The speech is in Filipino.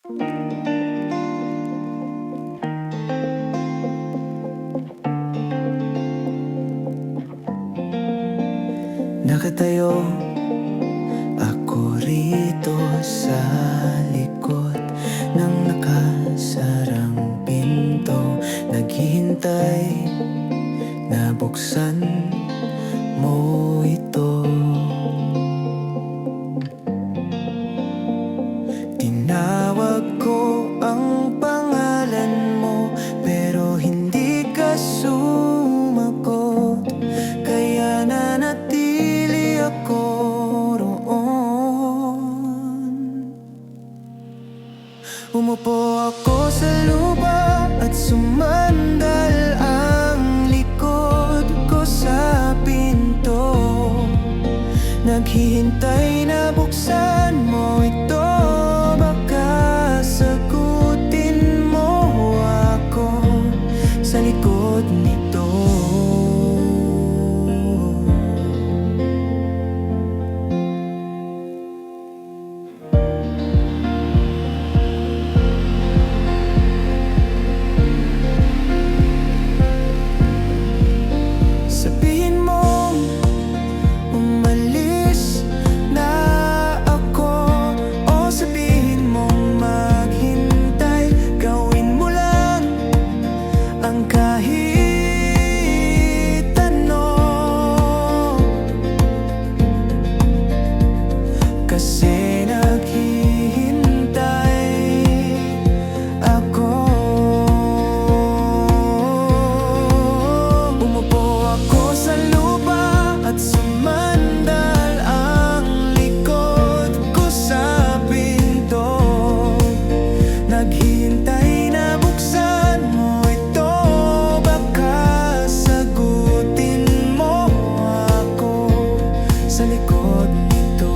Nakatayo ako rito sa likod ng nakasarang pinto, naghihintay na buksan mo ito. Tinawag ko ang pangalan mo pero hindi ka sumagot, kaya nanatili ako roon. Umupo ako sa lupa at sumandal ang likod ko sa pinto, naghihintay na buksan mo ito. Baka sagutin mo ako sa likod nito. Sabihin mo umalis na ako, o sabihin mong maghintay. Gawin mo lang ang kahit ano, kasi naghihintay ako. Umupo ako sa lupa at sumandal ang likod ko sa pinto, naghihintay na buksan mo ito. Baka sagutin mo ako sa likod nito.